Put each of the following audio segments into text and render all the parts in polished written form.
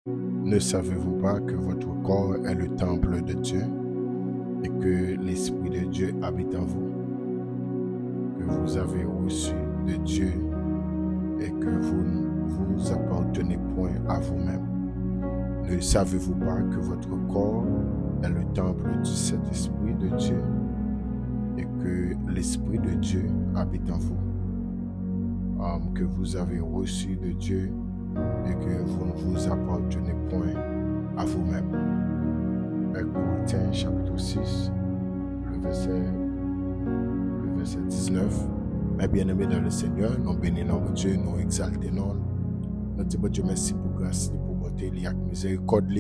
Ne savez-vous pas que votre corps est le temple de Dieu et que l'Esprit de Dieu habite en vous, que vous avez reçu de Dieu et que vous ne vous appartenez point à vous-même? Ne savez-vous pas que votre corps est le temple du Saint-Esprit de Dieu et que l'Esprit de Dieu habite en vous, que vous avez reçu de Dieu et que vous ne vous appartenez point à vous-même? 1 Corinthiens chapitre 6, le verset 19. Mes bien-aimés dans le Seigneur, nous bénissons Dieu, nous exaltons. Nous disons Dieu merci pour grâce, pour beauté, et miséricorde.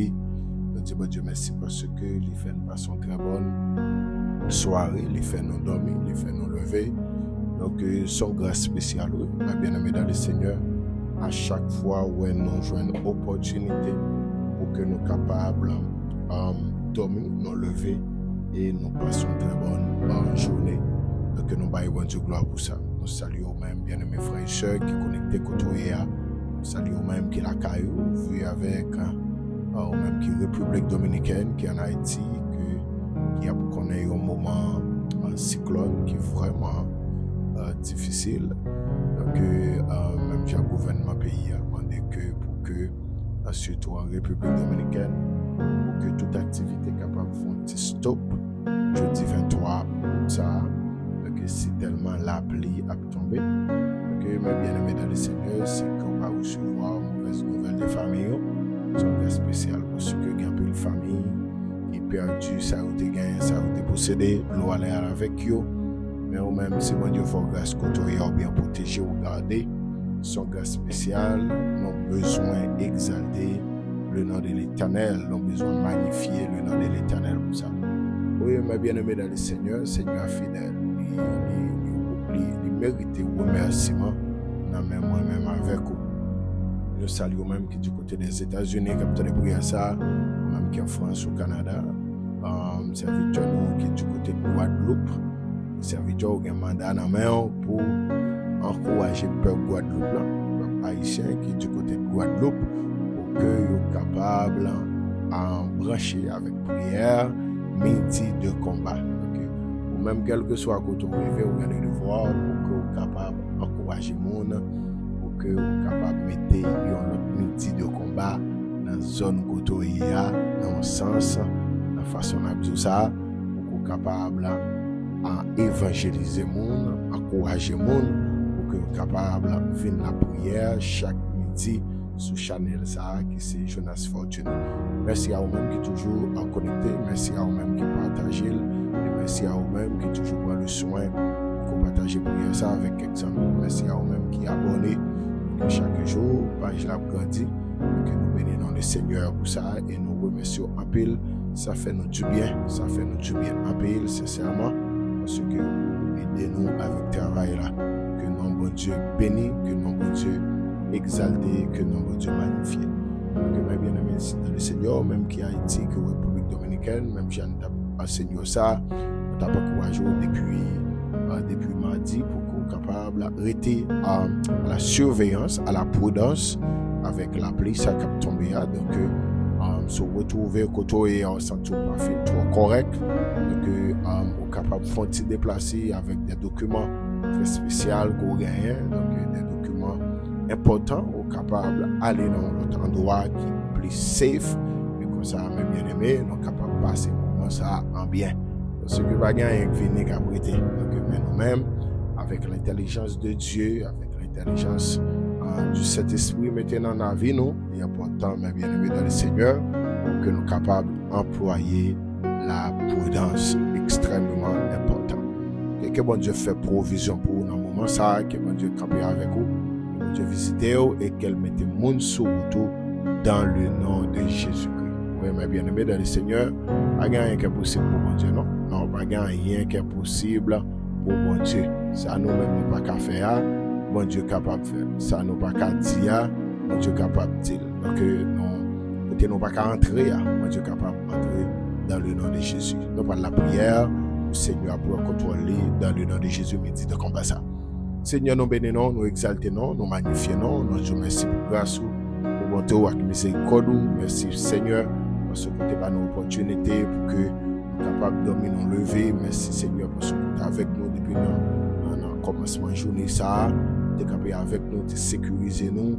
Nous disons Dieu merci parce que il fait une façon très bonne soirée, il fait nous dormir, il fait nous lever. Donc, son grâce spéciale, mes bien-aimés dans le Seigneur, à chaque fois où nous jouons une opportunité pour que nous soyons capables de dormir, nous lever et nous passons une très bonne journée. Donc, nous baillons Dieu gloire pour ça. Nous saluons même bien-aimés frères et sœurs qui sont connectés côté. Nous saluons même qui la caillou, vu avec ou même qui République Dominicaine, qui est en Haïti, qui a connu un moment un cyclone qui est vraiment difficile. Donc, même si le gouvernement pays a demandé que pour que, surtout en République Dominicaine, pour que toute activité capable de faire un petit stop, jeudi 23, ça, donc si tellement la pluie a tombé, donc mes bien-aimés dans le Seigneur, c'est qu'on va recevoir une mauvaise nouvelle des familles. C'est un cas spécial parce que il y a une famille qui perdu, ça a été gagné, ça a été possédé, l'eau allait avec eux. Mais au même, si mon Dieu faut grâce côtoyer ou bien protéger ou garder, son grâce spécial, nous avons besoin d'exalter le nom de l'Éternel, nous avons besoin de magnifier le nom de l'Éternel pour ça. Oui, mes bien-aimés dans le Seigneur, Seigneur fidèle, il mérite remerciement, moi-même avec vous. Nous saluons même qui du côté des États-Unis, qui a prié ça, même qui en France ou Canada, serviteur nous qui du côté de Guadeloupe. Serviteur qui a mandat dans main pour encourager le peuple Guadeloupe, le peuple haïtien qui est du côté de Guadeloupe, pour que soient capables de brancher avec prière, midi de combat. Okay? Ou même quel que soit côté où vous vous allez le voir, pour que vous soyez capables d'encourager le monde, pour que vous soyez capables de mettre un midi de combat dans la zone côté où il y a, dans le sens, dans la façon de ça, pour que vous soyez capables à évangéliser le monde, encourager le monde pour que vous soyez capable de venir la prière chaque midi sur Chanel ça qui c'est Jonas Fortuné. Merci à vous-même qui toujours en connecté, merci à vous-même qui partagez et merci à vous-même qui toujours prend le soin de partager prière ça avec quelques amis. Merci à vous-même qui abonnez que chaque jour page la grandit que nous bénissons le Seigneur pour ça et nous remercions en pile. Ça fait nous du bien, en pile sincèrement. Parce que aidez-nous avec le travail là. Que notre bon Dieu bénisse, que notre bon Dieu exalté, que notre bon Dieu magnifie. Que mes bien-aimés dans le Seigneur, même qui Haïti, que République Dominicaine, même si on a enseigné ça, on t'a pas encouragé depuis mardi pour qu'on soit capable de rester à la surveillance, à la prudence avec la pluie, ça qui a tombé. Donc, se retrouver côté en centre pas fait trop correct, donc on est capable de se déplacer avec des documents très spéciaux qu'on gagne, donc des documents importants, on est capable d'aller dans l'autre endroit qui est plus safe, et comme ça, mes bien-aimés, on est capable de passer moment ça en bien. Parce que pas gagner qui vient qu'abriter. Donc nous-mêmes, avec l'intelligence de Dieu, avec l'intelligence du Saint-Esprit maintenant dans la vie, nous, il est important, mes bien-aimés dans le Seigneur, que nous sommes capables d'employer la prudence extrêmement importante. Et que bon Dieu fait provision pour nous dans le moment ça, que bon Dieu campe avec vous, que bon Dieu visite vous et qu'elle mette le monde sur vous dans le nom de Jésus-Christ. Oui, mes bien-aimés dans le Seigneur, pas rien qui est possible pour bon Dieu, non? Non, pas rien qui est possible pour bon Dieu. Ça nous-mêmes nous pas qu'à faire. Bon Dieu capable de faire. Ça nous pas qu'à dire, bon Dieu capable de dire. Donc, nous pas qu'à entrer, bon Dieu capable d'entrer dans le nom de Jésus. Nous parlons de la prière, le Seigneur pour contrôler dans le nom de Jésus, midi de combat ça. Seigneur, nous bénissons, nous exaltons, nous magnifions, nous disons merci pour grâce, pour bonté ou avec miséricorde. Merci Seigneur, parce que tu as une opportunité pour que nous soyons capables de dormir, nous lever. Merci Seigneur, parce que tu es avec nous depuis le commencement de la journée. Tu es capable avec nous, tu sécuriser nous,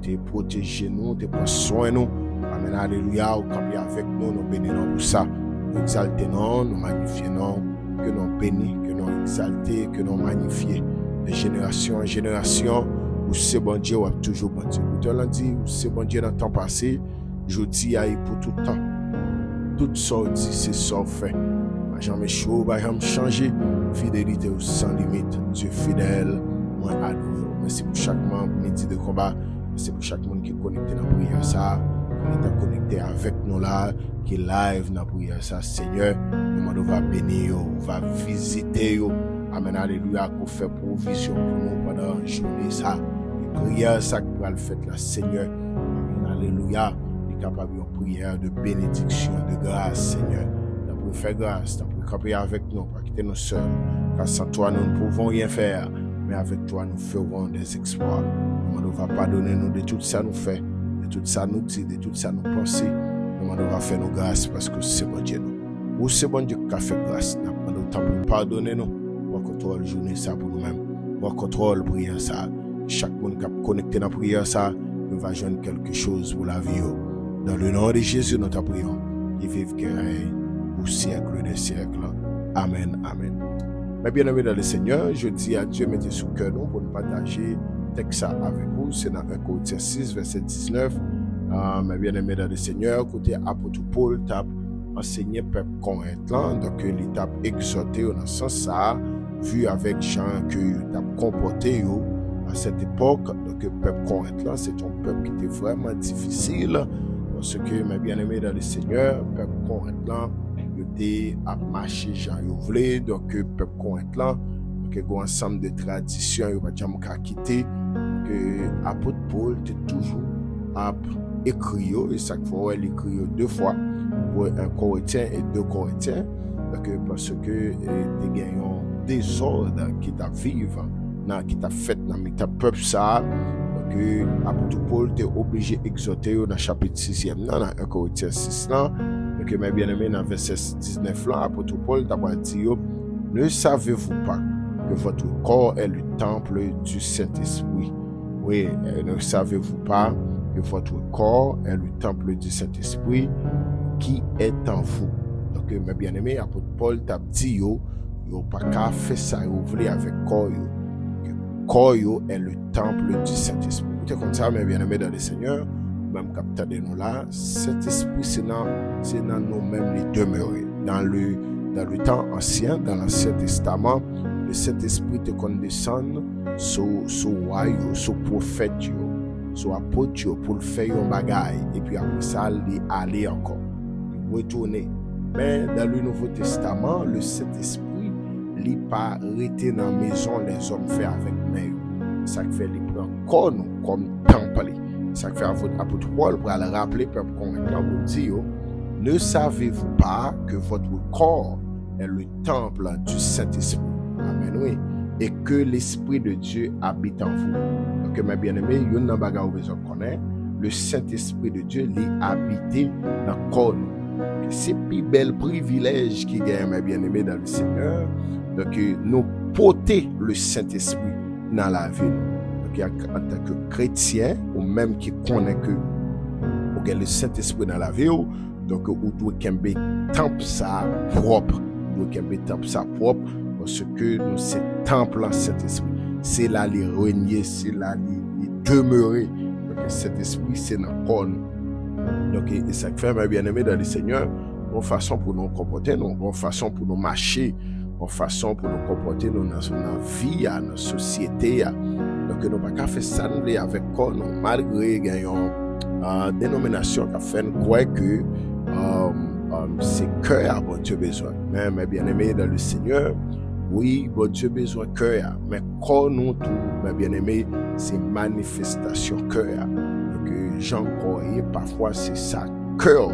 tu protéger nous, tu prends soin de nous. Amen, alléluia, ou capable avec nous, nous bénissons pour ça. Nous exaltons, nous magnifions, que nous bénissons, que nous exaltons, que nous magnifions. De génération en génération, où c'est bon Dieu, ou toujours bon Dieu. Vous te l'avez dit, où c'est bon Dieu dans le temps passé, je dis à pour tout le temps. Tout ça dit, c'est ça fait. Pas jamais chaud, pas jamais changé. Fidélité sans limite. Dieu fidèle, moi adore. Merci pour chaque membre, midi de combat. Merci pour chaque monde qui est connecté dans la prière, ça. Qui est connecté avec nous là, qui est live dans la prière, ça. Seigneur, nous va bénir, on va visiter. Amen, alléluia, qu'on fait provision pour nous pendant la journée, ça. Et prière, ça, qu'on va le faire, là, Seigneur. Amen, alléluia. Il est capable de prière, de bénédiction, de grâce, Seigneur. Nous pouvons faire grâce, nous pouvons camper avec nous, pas quitter nous seuls. Car sans toi, nous ne pouvons rien faire. Mais avec toi, nous ferons des exploits. Nous va pardonner nous de tout ça nous fait, de tout ça nous dit, de tout ça nous penser. Nous va faire nos grâces parce que c'est bon Dieu nous. Ou c'est bon Dieu qui a fait grâce. Nous demandons temps pour pardonner nous. On contrôle journée ça pour nous-mêmes. On contrôle prière ça. Chaque monde qui est connecté dans la prière ça, nous va joindre quelque chose pour la vie. Dans le nom de Jésus, nous t'en prions. Qui vive qui règne au siècle des siècles. Amen, amen. Mes bien-aimés dans le Seigneur, je dis à Dieu, mettez sous cœur nous pour nous partager texte avec vous. C'est dans 1 Corinthiens 6, verset 19. Mes bien-aimés dans le Seigneur, côté apôtre Paul, tape enseigné peuple Corinthien, donc l'étape exhorté dans ce sens ça, vu avec gens que l'étape comporté à cette époque. Donc le peuple Corinthien, c'est un peuple qui était vraiment difficile, parce que mes bien-aimés dans le Seigneur, le peuple Corinthien, était à marcher Jean voulait, donc le peuple Corinthien, donc il y a un ensemble de traditions, il va jamais quitter, que apôtre Paul était toujours à écrire, et chaque fois il écrit deux fois, pour un Corinthien et deux Corinthiens, donc parce que il y a un désordre qui t'a vivre, qui t'a fait dans le peuple ça, donc apôtre Paul était obligé d'exhorter dans le chapitre 6e, dans 1 Corinthiens 6 là. Que mes bien-aimés dans verset 19 là, apôtre Paul t'a dit, ne savez-vous pas que votre corps est le temple du Saint-Esprit? Oui, ne savez-vous pas que votre corps est le temple du Saint-Esprit qui est en vous? Donc mes bien-aimés, apôtre Paul t'a dit, yo pas qu'à faire ça, vous voulez avec corps, que corps est le temple du Saint-Esprit. C'est comme ça, mes bien-aimés dans le Seigneur. Même capteur de nous là, cet esprit c'est dans nous-mêmes les demeurer. Dans le temps ancien, dans l'Ancien Testament, le Saint-Esprit te condescend sur roi, sur prophète, sur apôtre pour le faire un bagaille. Et puis après ça, aller encore, retourner. Mais dans le Nouveau Testament, le Saint-Esprit n'est pas arrêté dans la maison, les hommes fait avec nous. Ça fait les prend encore nous comme temple. Ça fait apôtre Paul pour le rappeler, peuple Corinthien, pour dire, ne savez-vous pas que votre corps est le temple du Saint-Esprit? Amen, oui. Et que l'Esprit de Dieu habite en vous. Donc, mes bien-aimés, il y a une bagarre où vous connaissez, le Saint-Esprit de Dieu est habité dans le corps. C'est le plus bel privilège qui gagne, mes bien-aimés, dans le Seigneur. Donc, nous porter le Saint-Esprit dans la vie. En tant que chrétien, ou même qui connaît que vous avez le Saint-Esprit dans la vie, donc vous devez qu'aimer temple ça propre. Vous devez qu'aimer temple ça propre, parce que nous, c'est temple en Saint-Esprit. C'est là les régner, c'est là les demeurer. Donc, Saint-Esprit, c'est dans le corps. Donc, et ça fait, mes bien-aimés dans le Seigneur, une façon pour nous comporter, une façon pour nous marcher, une façon pour nous comporter dans notre vie, dans notre société. Donc, nous n'avons pas fait ça avec quoi, malgré une dénomination qui a fait croire que c'est cœur à bon Dieu besoin. Mais mes bien-aimés dans le Seigneur, oui, bon Dieu besoin cœur. Mais quand nous tous, mes bien-aimés, c'est manifestation cœur. Donc, j'en croyais parfois c'est ça cœur.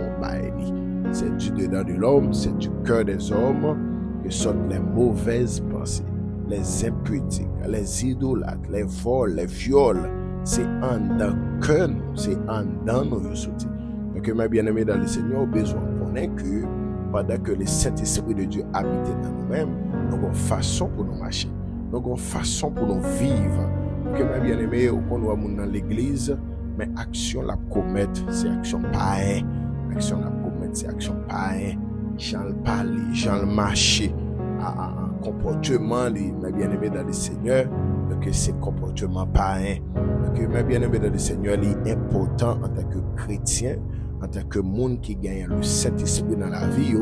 C'est du dedans de l'homme, c'est du cœur des hommes que sortent les mauvaises pensées. Les impudiques, les idolâtres, les vols, les viols, c'est en dans que nous, c'est en dans nous sorti. Donc, mes bien-aimés dans le Seigneur, besoin de connaître que pendant que le Saint-Esprit de Dieu habite dans nous-mêmes, nous avons une façon pour nous marcher, nous avons une façon pour nous vivre. Donc, mes bien-aimés, on va dans l'église, mais action la commettre, c'est action païen. Action la commettre, c'est action païen. Jean le parler, Jean le marcher, un comportement, mes bien-aimés dans le Seigneur, donc c'est comportement païen. Donc, mes bien-aimés dans le Seigneur, il est important en tant que chrétien, en tant que monde qui gagne le Saint-Esprit dans la vie,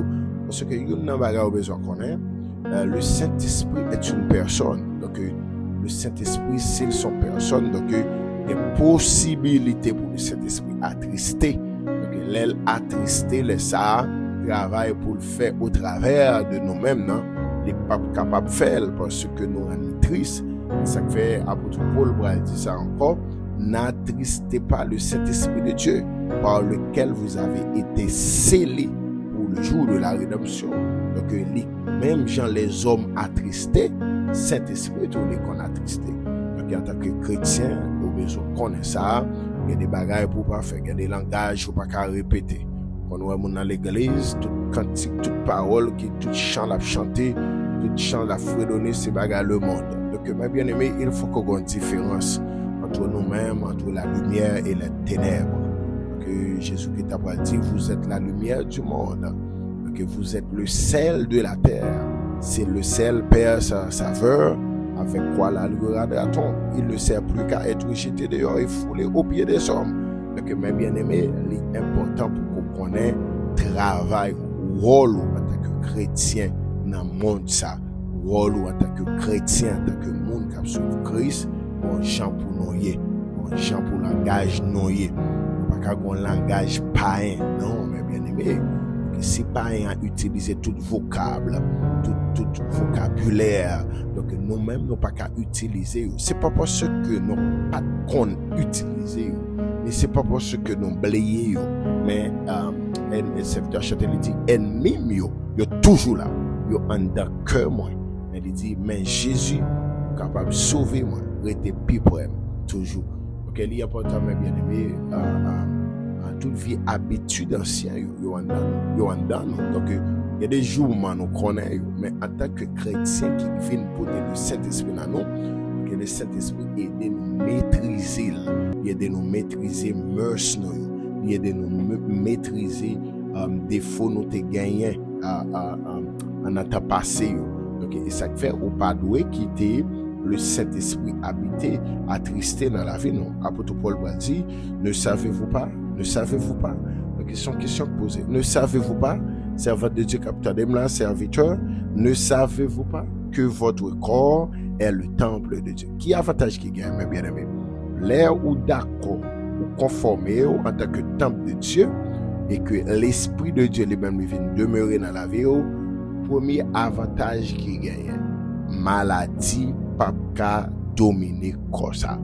parce que nous n'avons besoin de connaître. Le Saint-Esprit est une personne. Donc, le Saint-Esprit, c'est son personne. Donc, il y a possibilité pour le Saint-Esprit attrister. Donc, l'aile attrister, le ça travail pour le faire au travers de nous-mêmes, non? Les pas capables de faire parce que nous sommes tristes. Ça fait, apôtre Paul dit ça encore, n'attristez pas le Saint-Esprit de Dieu par lequel vous avez été scellés pour le jour de la rédemption. Donc, même gens, les hommes attristés, Saint-Esprit, tout les qu'on attristé. Donc, en tant que chrétien, nous avons besoin de connaître ça. Il y a des bagages pour pas faire, il y a des langages pour pas répéter. Quand nous sommes dans l'église, tout cantique, toute parole, tout chant à chanter, tout chant à fredonner, c'est bagages le monde. Donc, mes bien-aimés, il faut qu'on ait une différence entre nous-mêmes, entre la lumière et les ténèbres. Que Jésus-Christ a dit, vous êtes la lumière du monde, que vous êtes le sel de la terre. C'est le sel perd sa saveur, avec quoi la gradera-t-on? Il ne sert plus qu'à être jeté dehors et foulé au pied des hommes. Donc, mes bien-aimés, il est important pour qu'on connaisse travail, rôle en tant que chrétien dans le monde, ça. Rôle en tant que chrétien, en tant que monde qui a sauvé Christ, bon gens pour nous, bon gens pour langage nous. Pas qu'un langage païen, non, mais bien aimé. Si païen a utilisé tout vocable, tout vocabulaire, donc nous-mêmes, nous pas qu'à utiliser. C'est pas parce que nous pas qu'on utilise, mais c'est pas parce que nous blayons, mais le serviteur Châtel dit ennemi yo toujours là, yo en dans cœur moi. Mais il dit mais Jésus est capable de sauver moi, rester plus près toujours. Donc il est important mes bien-aimés, toute vie habitude ancien yo en dans. Donc il y a des jours où nous connaissons, mais en tant que chrétien qui vient porter le Saint-Esprit dans nous, que le Saint-Esprit aide nous maîtriser, il aide nous maîtriser mœurs nous, il aide nous maîtriser défauts nous te gagné en temps passé. Donc et ça fait au pas doué quitter le Saint-Esprit habité, attristé dans la vie. Non, apôtre Paul dit, ne savez-vous pas? Donc c'est une question posée. Ne savez-vous pas, servant de Dieu, capitaine là, serviteur, ne savez-vous pas que votre corps est le temple de Dieu? Qui avantage qui gagne, mes bien-aimés? L'air ou d'accord, ou conformé en tant que temple de Dieu, et que l'Esprit de Dieu lui-même vient demeurer dans la vie, premier avantage qui gagne, maladie, pas qu'à dominer comme ça.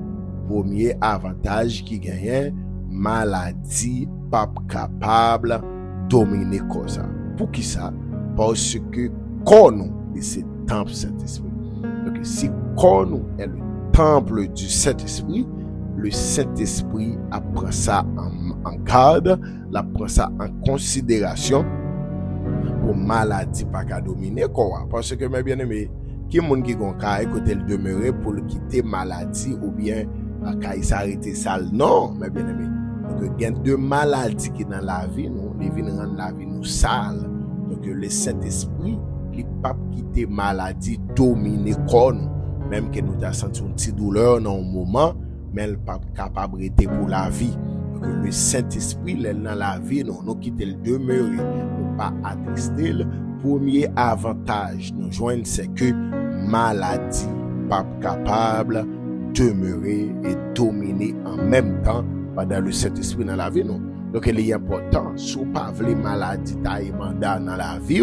Premier avantage qui gagne, maladie, pas capable dominer comme ça. Pour qui ça? Parce que corps nous, c'est temple Saint-Esprit. Donc si corps nous est le temple du Saint-Esprit, le Saint-Esprit apprend ça en garde, prend ça en considération pour maladie pas qu'à dominer quoi. Parce que mes bien-aimés, qui est monde qui gon ka écouter le demeurer pour le quitter maladie ou bien ka s'arrêter sale. Non, mes bien-aimés. Donc il y a deux maladies qui dans la vie nous, les viennent rendre la vie nous sale. Donc le Saint-Esprit, il pas quitter maladie dominer corps nous. Même que nous t'a senti une petite douleur dans un moment, mais elle pas capable d'être pour la vie. Donc le Saint-Esprit dans la vie nous quitter le demeurer, nous pas attrister. Premier avantage nous joindre, c'est que maladie pas capable demeurer et dominer en même temps pendant le Saint-Esprit dans la vie non. Donc il est important, si vous pas voulez maladie taille mandat dans la vie,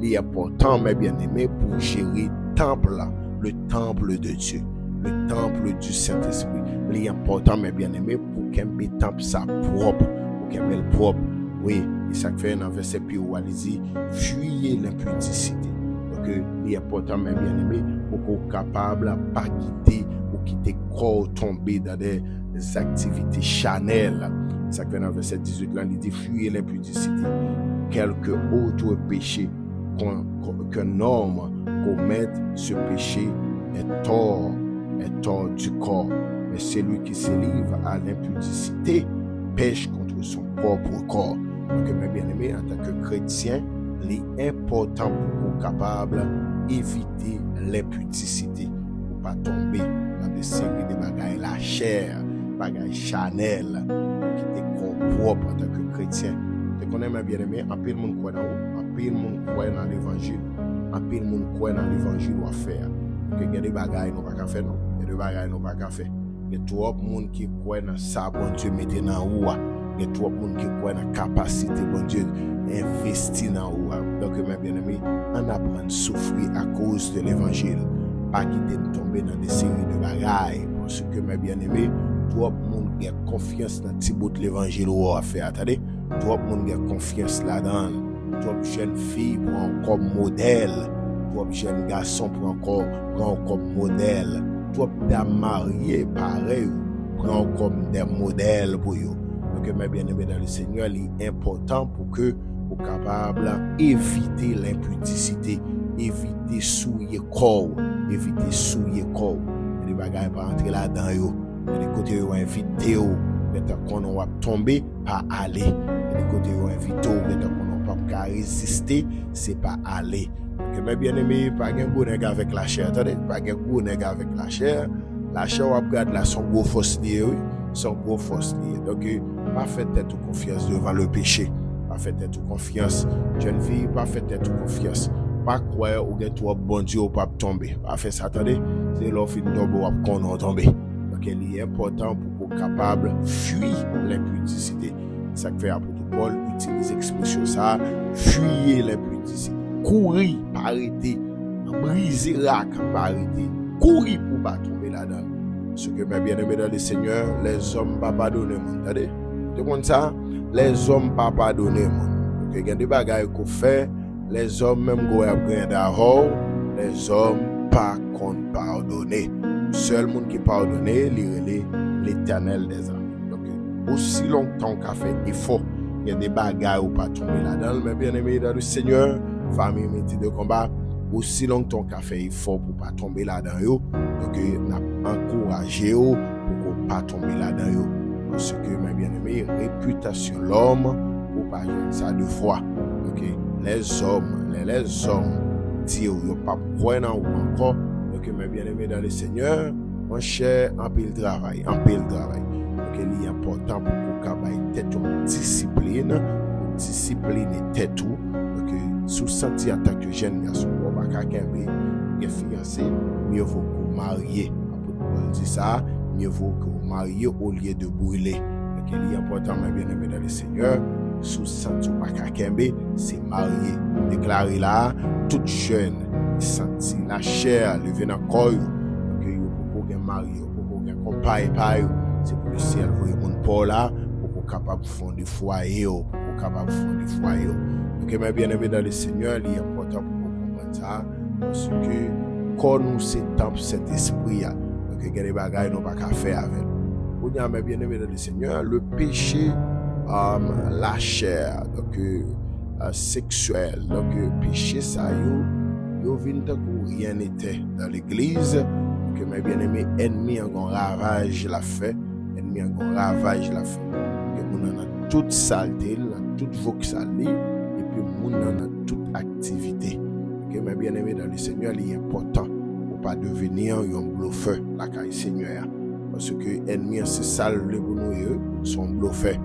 il est important mes bien-aimés pour gérer le temple de Dieu, le temple du Saint-Esprit. Il est important mes bien-aimés pour qu'un temple ça propre, pour qu'un bel propre. Oui, et ça fait un verset puis où il dit fuyez l'impudicité. Donc il est important mes bien-aimés pour qu'on soit capable de pas quitter ou quitter corps tomber dans des activités charnelles. Ça fait dans verset 18 là, il dit fuyez l'impudicité. Quelque autre péché qu'un homme commette, ce péché est tort du corps. Mais celui qui se livre à l'impudicité pêche contre son propre corps. Donc, mes bien-aimés, en tant que chrétien, il est important pour nous capable d'éviter l'impudicité pour ne pas tomber dans des séries de bagailles la chair, bagailles charnelles, qui est propre en tant que chrétien. Tu connais, mes bien-aimés, en pile monde croit dans vous, en pile monde croit dans l'évangile, en pile monde croit dans l'évangile ou à faire. Que il y a des bagailles nous pas faire non, il y a des bagailles nous pas faire. Il y a trop de monde qui croit dans ça bon Dieu mettez dans vous. Il y a trop de monde qui croit dans la capacité bon Dieu investir dans vous. Donc mes bien-aimés, on apprend à souffrir à cause de l'évangile, pas quitter de tomber dans des séries de bagailles parce que mes bien-aimés, trop de monde a confiance dans petit bout de l'évangile ou à faire. Attendez, trop de monde a confiance là-dedans. Trop de jeunes filles prennent comme modèle. Trop de jeunes garçons prennent comme modèle. Trop de dames mariées, pareil, prennent comme des modèles pour eux. Donc, mes bien-aimés dans le Seigneur, il est important pour que vous soyez capables d'éviter l'impudicité, éviter souiller corps, éviter souiller corps. Il y a des bagages pas entrer là-dedans, il y a des côtés où inviter, quand on va tomber, pas aller. Il y a des côtés où inviter, quand on pas résister, c'est pas aller. Donc, mes bien-aimés, pas de goût avec la chair. Attendez, pas de goût avec la chair. La chair, on regarde là, son gros force lié, oui. Son gros force lié. Donc, pas faites toute confiance devant le péché. Pas faites toute confiance. Jeune fille, pas faites toute confiance. Pas croire ou get trop bon Dieu ou pas tomber. Pas faire ça, attendez. C'est l'offre de tomber ou qu'on a tombé. Donc, il est important pour être capable de fuir l'impudicité. Ça fait l'apôtre Paul utilise l'expression ça. Fuyez l'impudicité. Courir, pas arrêter. Briser rac, pas arrêter. Courir pour pas tomber là-dedans. Ce que mes bien-aimés dans le Seigneur, les hommes ne peuvent pas donner mon. Attendez, tu comprends ça? Les hommes ne peuvent pas donner mon. Donc, il y a des bagages qu'on fait, les hommes même qui ont gagné d'avant, les hommes pas qu'on pardonner. Le seul monde qui pardonne, c'est l'Éternel des âmes. Donc, aussi longtemps qu'on fait effort, il y a des bagages où pas tomber là-dedans. Mes bien-aimés dans le Seigneur, famille, métier de combat, aussi longtemps qu'on fait effort pour pas tomber là-dedans. Donc, n'a encouragé pour ne pas tomber là-dedans. Parce que, mes bien-aimés, réputation l'homme, ou pas ça deux fois. Donc, les hommes disent qu'ils pas croire en vous encore. Donc, mes bien-aimés dans le Seigneur, on cherche un peu de travail. Donc, il est important pour que vous ayez une discipline et tête tout. Donc, si vous sentez en tant que jeune garçon, vous ne pouvez pas fiancé, mieux vaut que vous mariez. Paul dit ça, mieux vaut que vous mariez au lieu de brûler. Donc, il est important, mes bien-aimés dans le Seigneur, sous senti pas qu'à c'est marié. Déclaré là, toute jeune, senti la chair, lever dans le corps. Donc, il faut qu'on marié, pour qu'on compagne, c'est pour le ciel, vous voyez mon Paul là, pour qu'on capable de fonder des foyers, Donc, mes bien-aimés dans le Seigneur, il est important pour qu'on comprenne ça, parce que quand nous s'étendons cet esprit, donc il y a des bagages nous pas qu'à faire avec. Vous bien aimé dans le Seigneur, le péché, la chair, donc sexuel, donc péché ça yo vient tant que rien n'était dans l'église. Donc mes bien-aimés, ennemi en ravage la fait, Donc nous avons toute saleté, toute voxalité, et puis nous avons toute activité. Donc mes bien-aimés dans le Seigneur, il est important pour pas devenir un bluffeur la caille Seigneur. Parce que l'ennemi c'est sale pour nous, sont bluffés.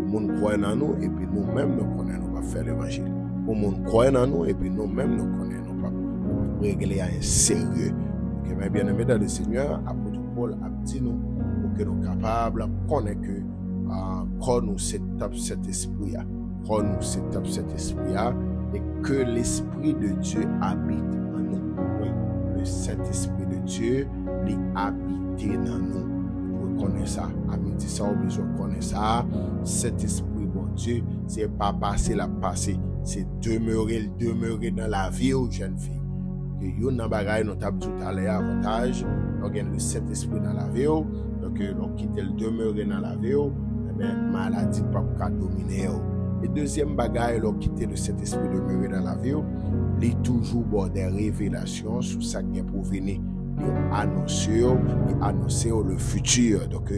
Pour nous croire en nous et puis nous-mêmes nous connaissons pas faire l'évangile. Pour nous croire en nous et puis nous-mêmes nous connaissons pas régler un sérieux. Donc mes bien-aimés dans le Seigneur, apôtre Paul a dit nous pour que nous capables de connaître que quand nous s'étape cet esprit et que l'esprit de Dieu habite en nous. Oui, le Saint-Esprit de Dieu il habite en nous. Connaître ça, amitié ça, on besoin de connaître ça. Cet esprit, bon Dieu, c'est pas passer la passer, c'est demeurer dans la vie aux jeunes filles. Que yon nan bagay nous t'a tout à l'heure avantage, donc le Saint-Esprit dans la vie, donc Donc, l'on quitte le demeurer dans la vie, maladie pas qu'à dominer. Et deuxième bagaille, l'on quitte le Saint-Esprit demeurer dans la vie, il est toujours bon des révélations sur ça qui est pour venir. Il annonce le futur. Donc,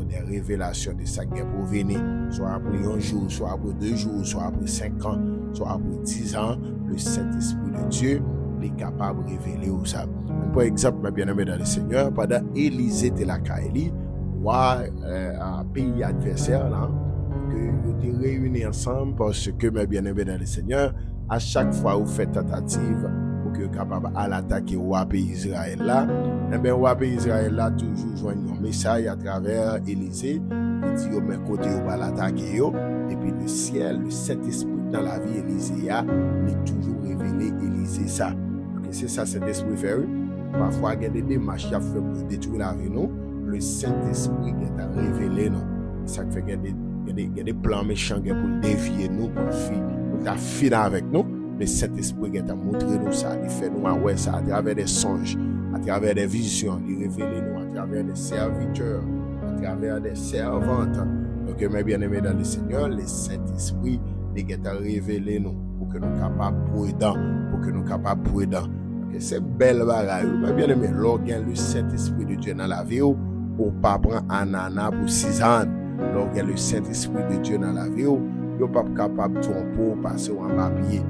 des révélations de ça qui est pour venir, soit après un jour, soit après 2 jours, soit après 5 ans, soit après 10 ans, le Saint-Esprit de Dieu est capable de révéler où ça. Par exemple, mes bien-aimés dans le Seigneur, pendant Élisée de la Kaeli, un pays adversaire, là, que vous étiez réunis ensemble parce que, mes bien-aimés dans le Seigneur, à chaque fois où vous faites tentative, pour que vous capable à l'attaquer au pays Israël là, et bien au pays Israël là toujours joindre un message à travers Élisée, il dit au même côté on va l'attaquer et puis le ciel, le Saint-Esprit dans la vie Élisée a, il est toujours révélé Élisée ça. Donc c'est ça Saint-Esprit fait. Parfois il y a des démarches à faire pour détruire la vie nous, le Saint-Esprit qui a révélé nous. Ça fait qu'il y a des plans méchants pour dévier nous, pour finir avec nous. Le Saint-Esprit qui t'a montré nous ça, il fait nous ouais ça à travers des songes, à travers des visions, il révèle nous à travers des serviteurs, à travers des servantes. Donc mes bien-aimés dans le Seigneur, le Saint-Esprit il t'a révélé nous pour que nous capables prudents, Donc c'est belle bagaille. Mes bien-aimés, lorsqu'il le Saint-Esprit de Dieu dans la vie, ou pas prendre ananas pour 6 ans. Lorsqu'il le Saint-Esprit de Dieu dans la vie, ou pas capable de tromper passer en papier.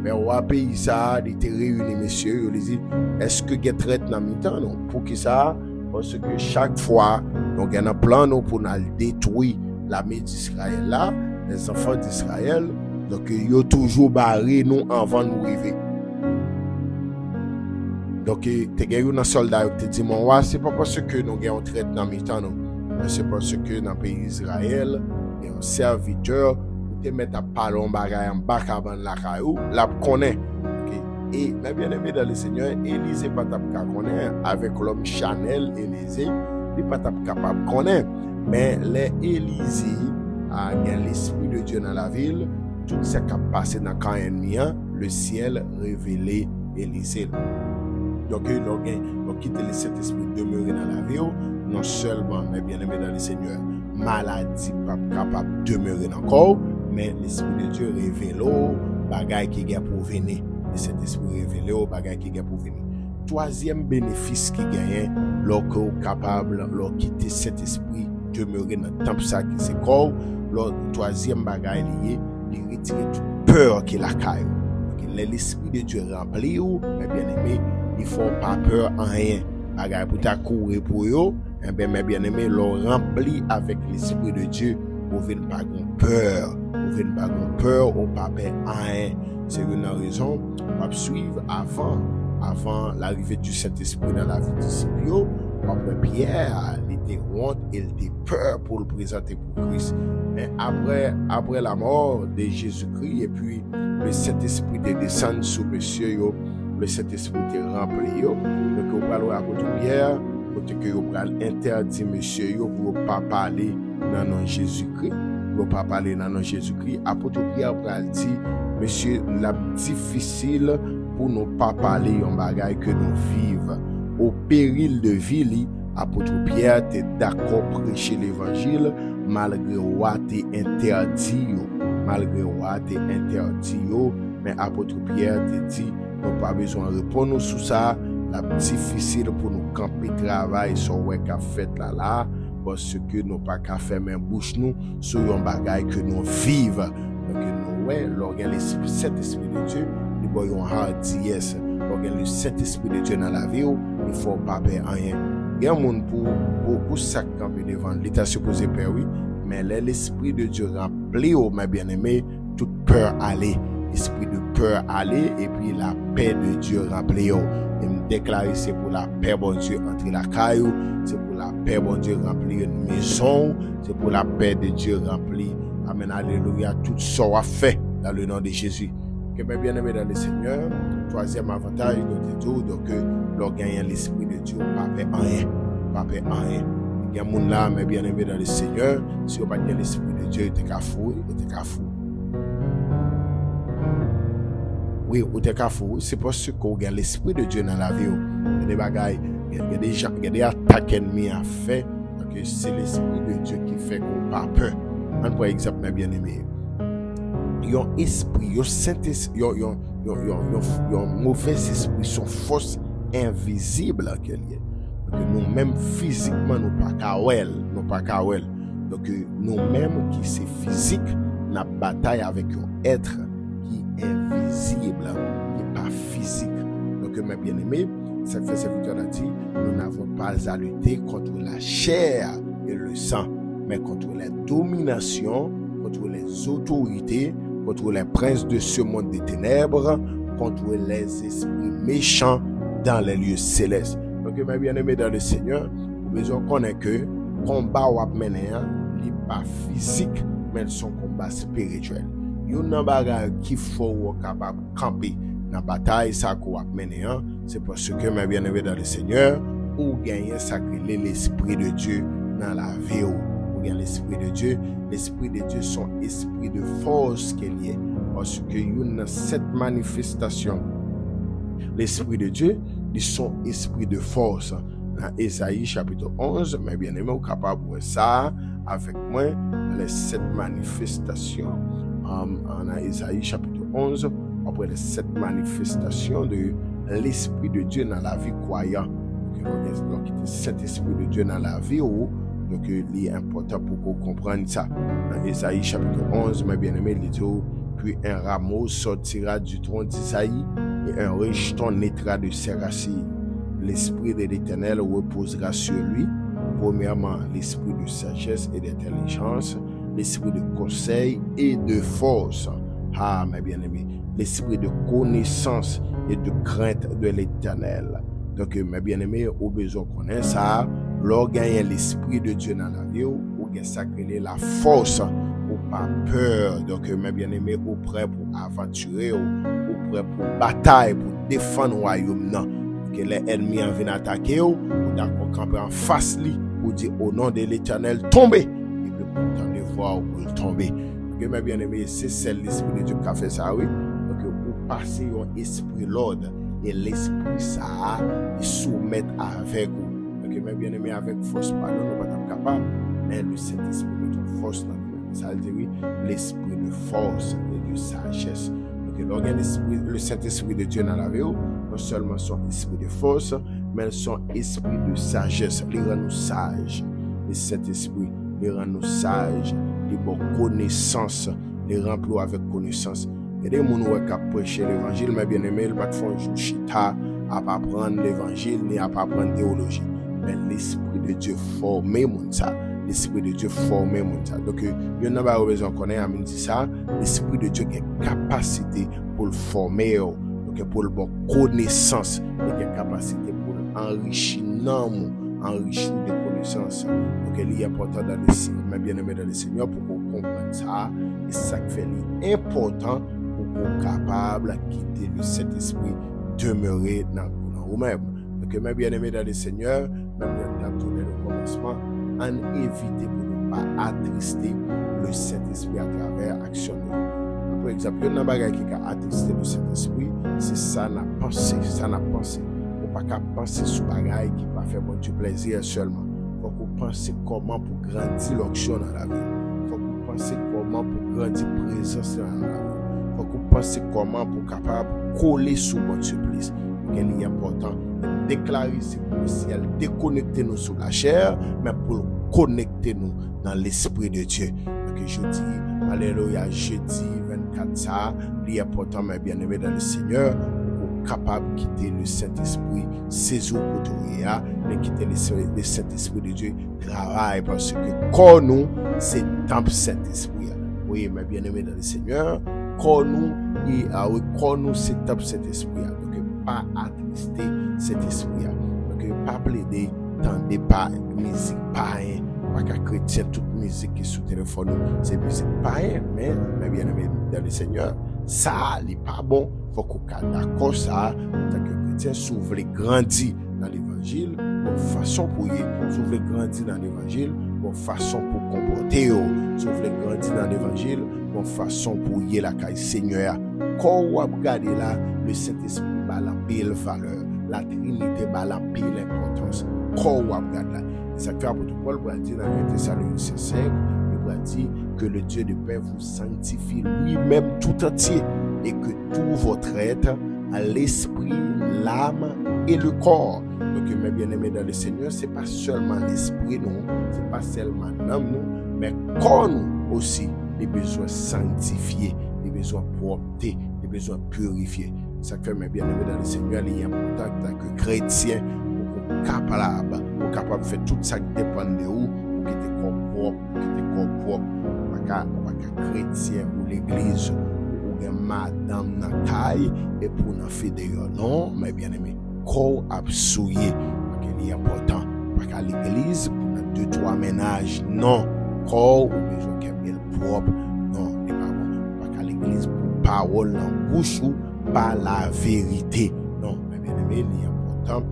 Mais on va payer ça, il était réuni, messieurs, il dit, est-ce que vous traite dans le temps, non? Pour qui ça? Parce que chaque fois, donc il y a un plan pour nous détruire l'armée d'Israël là, les enfants d'Israël, donc ils ont toujours barré nous avant de nous arriver. Donc, tu as un soldat qui te dit, mon roi, c'est pas parce que nous avons traite dans le temps, non? Mais c'est parce que dans le pays d'Israël, il y a un serviteur te mettre à parler en bagaille en bas avant la caillou, la connaît. Et mes bien-aimés dans le Seigneur, Élisée pas connaît avec l'homme Chanel Élisée, il pas capable connaître. Mais les Élisée a l'esprit de Dieu dans la ville, tout ce qui a passé dans le camp ennemi, le ciel révélé Élisée. Donc il quitte le Saint-Esprit demeurer dans la ville, non seulement mes bien-aimés dans le Seigneur, maladie pas capable de demeurer encore, mais l'Esprit de Dieu révèle aux bagailles qui est pour venir. Et cet esprit révèle aux bagailles qui est pour venir. Troisième bénéfice qui gagne, lorsque vous êtes capable de quitter cet esprit, demeurer dans le temple sacré, c'est corps. Le troisième bagaille lié, il retire toute peur qui la caille. L'esprit de Dieu rempli ou, mes bien-aimés, il ne faut pas peur en rien. Bagaille pour ta courir pour eux, mes bien-aimés, l'ont rempli avec l'Esprit de Dieu. Vous ne venez pas peur, ou pas peur en rien. C'est une raison pour suivre avant l'arrivée du Saint-Esprit dans la vie de Scipio. Après Pierre, il était honte, il était peur pour le présenter pour Christ. Mais après la mort de Jésus-Christ, et puis le Saint-Esprit est descendu sur monsieur, le Saint-Esprit est rempli. Donc, on parle à votre Pierre, que vous pouvez interdire monsieur pour ne pas parler dans le nom de Jésus-Christ. Pour ne pas parler dans le nom de Jésus-Christ. Apôtre Pierre vous dit, monsieur, la difficile pour ne pas parler en bagaille que nous vivons. Au péril de vie, apôtre Pierre était d'accord prêcher l'évangile malgré what est interdit. Mais apôtre Pierre te dit, nous n'avons pas besoin de répondre sur ça. La difficile pour nous camper travail sur ce qu'on a fait là parce que nous pas qu'à faire même bouche nous sur un bagage que nous vivons. Donc nous lorsqu'il y a cet esprit de Dieu, nous voyons hard yes. Lorsqu'il y a le Saint-Esprit de Dieu dans la vie, il ne faut pas perdre rien. Il y a un monde pour ça camper devant l'état supposé peur oui, mais l'esprit de Dieu rempli mes bien-aimés, toute peur aller, esprit de peur aller et puis la paix de Dieu rempli. Et me déclarer c'est pour la paix bon Dieu entre la caillou, c'est pour la paix bon Dieu remplir une maison, c'est pour la paix de Dieu remplir. Amen, alléluia, tout ça a fait dans le nom de Jésus. Que mes bien-aimés dans le Seigneur, troisième avantage de tout, donc lorsqu'il y a l'esprit de Dieu, pas peur en rien. Il y a des gens là, mes bien-aimés dans le Seigneur, si vous n'avez pas l'esprit de Dieu, vous êtes fou. Oui, ou t'es fou, c'est parce que vous avez l'esprit de Dieu dans la vie. Il y a des bagailles, il y a des attaques ennemies à faire. Donc, c'est l'Esprit de Dieu qui fait qu'on n'a pas peur. Par exemple, mes bien-aimés, yon esprit, yon Saint-Esprit, yon mauvais esprit, son force invisible en quel est. Donc nous-mêmes physiquement nous pas kawel. Donc nous-mêmes qui c'est physique, n'a bataille avec un être qui est invisible, qui n'est pas physique. Donc mes bien-aimés, ça fait serviteur a dit, nous n'avons pas à lutter contre la chair et le sang, mais contre les dominations, contre les autorités, contre les princes de ce monde des ténèbres, contre les esprits méchants dans les lieux célestes. Donc, mes bien-aimés dans le Seigneur, vous besoin connaître que combat ou mener n'est pas physique, mais son combat spirituel. Il y a un bagage qu'il faut capable de camper dans la bataille, ça qu'on mener, c'est parce que mes bien-aimés dans le Seigneur, ou gagner sacré l'Esprit de Dieu dans la vie. L'Esprit de Dieu, son esprit de force qu'il y a. Parce que il y a cette manifestation. L'Esprit de Dieu, il son esprit de force. Dans Ésaïe chapitre 11, mais bien aimé, vous êtes capable de voir ça avec moi, les 7 manifestations. En Ésaïe chapitre 11, après les 7 manifestations de l'Esprit de Dieu dans la vie croyante. Donc, cet esprit de Dieu dans la vie, donc il est important pour qu'on comprenne ça. Dans Ésaïe chapitre 11, mes bien-aimés, il dit, puis un rameau sortira du tronc d'Isaïe et un rejeton naîtra de ses racines. L'esprit de l'Éternel reposera sur lui. Premièrement, l'esprit de sagesse et d'intelligence, l'esprit de conseil et de force. Ah, mes bien-aimés, l'esprit de connaissance et de crainte de l'Éternel. Donc, mes bien-aimés, au besoin qu'on ait ça, l'on gagne l'Esprit de Dieu dans la vie, ou gagne sacré la force, ou pas peur. Donc, mes bien-aimés, ou prêt pour aventurer, ou prêt pour bataille, pour défendre le royaume. Que les ennemis viennent attaquer, ou d'accord camper en face lui, pour dire au nom de l'Éternel, tombez. Et puis, pour tenter de voir où il tomber. Donc, mes bien-aimés, c'est l'Esprit de Dieu qui a fait ça, oui. Donc, vous passez un esprit l'ordre. Et l'esprit ça il soumet avec vous. Donc mes bien-aimés, avec force pas nous pas capable, mais le Saint-Esprit met une force dans nous. Ça dit oui, l'esprit de force et de sagesse. Donc l'organisme, le Saint-Esprit de Dieu dans la vie, non seulement son esprit de force, mais son esprit de sagesse. Il rend nous sages. Le Saint-Esprit, il rend nous sages, il bon connaissance, il remplit avec connaissance. Il y a des gens qui ont prêché l'évangile, mais bien aimé, ils ne font pas chita à pas apprendre l'évangile ni à pas apprendre la théologie. Mais l'Esprit de Dieu formé ça. L'Esprit de Dieu formé ça. Donc, il y a pas besoin de connaître, mais dit ça. L'Esprit de Dieu a une capacité pour le former, donc pour le bon connaissance, il a une capacité pour enrichir enrichir de connaissances. Donc, il est important dans le Seigneur, mais bien aimé dans le Seigneur, pour qu'on comprenne ça. Et ça fait important pour qu'on soit capable de quitter le Saint-Esprit, demeurer dans nous-mêmes. Donc, mes bien-aimés dans le Seigneur, même dans tout le commencement, en éviter pour ne pas attrister le Saint-Esprit à travers l'action. Par exemple, il y a un bagage qui a attristé le Saint-Esprit, c'est ça la pensée. On ne peut pas penser sur bagage qui va faire du plaisir seulement. Il faut qu'on pense comment pour grandir l'action dans la vie. Il faut qu'on pense comment pour grandir présence dans la vie. Il faut qu'on pense comment pour capable coller sur votre supplice. Il est important de déclarer pour le ciel, déconnecter nous sur la chair, mais pour connecter nous dans l'Esprit de Dieu. Donc jeudi, alléluia, jeudi 24 ça, il est important, mes bien-aimés dans le Seigneur, pour capable de quitter le Saint-Esprit, saisir au couturier, mais quitter le Saint-Esprit de Dieu, travail, parce que quand nous, c'est temple Saint-Esprit. Oui, mes bien-aimés dans le Seigneur, quand nous, c'est temple Saint-Esprit. Pas attrister cet esprit. Donc, pas plaider dans des musique païen. Pas qu'à chrétien, toute musique qui est sous téléphone, c'est musique païen. Mais bien aimé dans le Seigneur, ça n'est pas bon. Il faut qu'on soit d'accord ça. En tant que chrétien, si vous voulez grandir dans l'évangile, bonne façon pour y. Si vous voulez grandir dans l'évangile, bonne façon pour comporter. Si vous voulez grandir dans l'évangile, bonne façon pour y la caille Seigneur. Quand vous regardez là, le Saint-Esprit la belle valeur. la Trinité ba la pile l'importance. Corps ou regarde là. Et ça fait apôtre Paul pour dire dans 1 Thessaloniciens 5, il va dire que le Dieu de paix vous sanctifie lui-même tout entier et que tout votre être, à l'esprit, l'âme et le corps. Donc, mes bien-aimés dans le Seigneur, c'est pas seulement l'esprit, non, c'est pas seulement l'âme, non, mais corps nous aussi, les besoins sanctifiés, les besoins propres, les besoins purifiés. Ça fait, mes bien-aimés dans le Seigneur, il est important que chrétiens, capable de faire tout ça qui dépend de vous, pour que tu corps propre, pas chrétien ou l'église, ou madame Nakai, et pour nous fédérer, non, mes bien-aimés, corps absouillé, parce qu'il est important, pas qu'à l'église, pour 2-3 ménages, non, corps ou besoin qu'il est propre, non, n'est pas bon, pas qu'à l'église, pour parole en bouche ou pas la vérité, non, mes bien-aimés, il est important,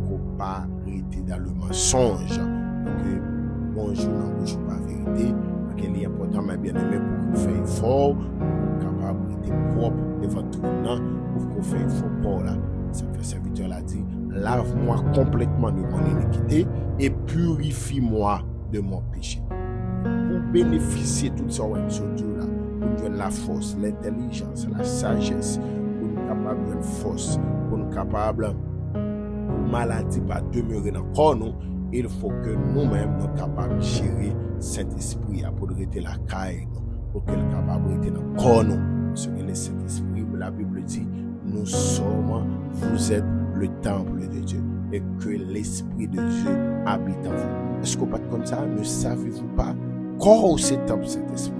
pour pas arrêter dans le mensonge, donc, bonjour en bouche ou pas vérité, parce qu'il est important, mes bien-aimés, pour qu'on fasse effort, capable d'être propre devant tout le monde pour qu'on fasse effort pour là. Ça fait serviteur l'a dit, lave-moi complètement de mon iniquité et purifie-moi de mon péché. Pour bénéficier de tout ça, là, pour donner la force, l'intelligence, la sagesse, pour nous capables de force, pour nous capables maladie pas demeurer dans le corps, nous, il faut que nous-mêmes nous capables de gérer Saint-Esprit pour rester la caille, pour qu'il soit capable de rester dans le corps, nous. Parce que le Saint-Esprit, la Bible dit, nous sommes, vous êtes le temple de Dieu et que l'Esprit de Dieu habite en vous. Est-ce qu'on pas comme ça? Ne savez-vous pas? Corps c'est temple Saint-Esprit.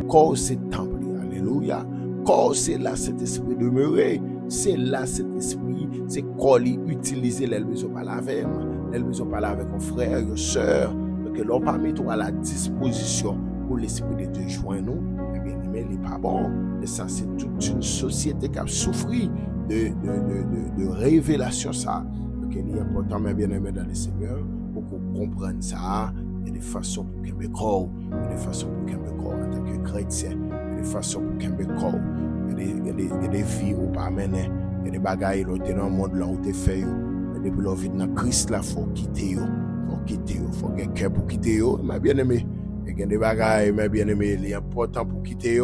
Corps c'est temple. Alléluia. Corps c'est là cet esprit demeuré. C'est là cet esprit. C'est corps utiliser les besoins pas laver. Les besoins pas laver avec un frère, une soeur. Donc l'on pas mettre à la disposition pour l'esprit de Dieu joindre nous. Eh bien aimé, il n'est pas bon. Et ça c'est toute une société qui a souffert de révélation ça. Donc il est important, mes bien-aimés dans le Seigneur, pour qu'on comprenne ça. Il y a des façons pour qu'il y ait des corps. Il y a des façons pour qu'il y ait des corps en tant que chrétien. Il y a des façons pour qu'il y ait des corps. Il y a des vies où pas mener. Il y a des bagailles où tu es dans le monde là où tu es fait. Depuis l'envie de Christ là, il faut quitter. Il faut qu'il y ait cœur pour quitter. Mes bien-aimés. Il y a des bagailles, mes bien-aimés, il est important pour quitter.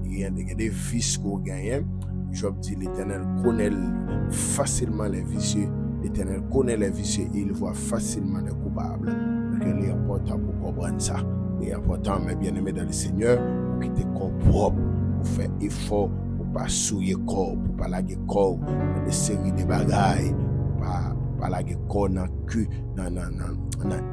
Il y a des vices qu'on gagne. Job dit l'Éternel connaît facilement les vicieux. L'Éternel connaît les vicieux et il voit facilement les coupables. Donc il est important pour comprendre ça. Il est important, mes bien-aimés dans le Seigneur, pour quitter le corps propre, pour faire effort, pour ne pas souiller le corps, pour ne pas laguer le corps dans des séries de bagailles, pour ne pas laguer le corps dans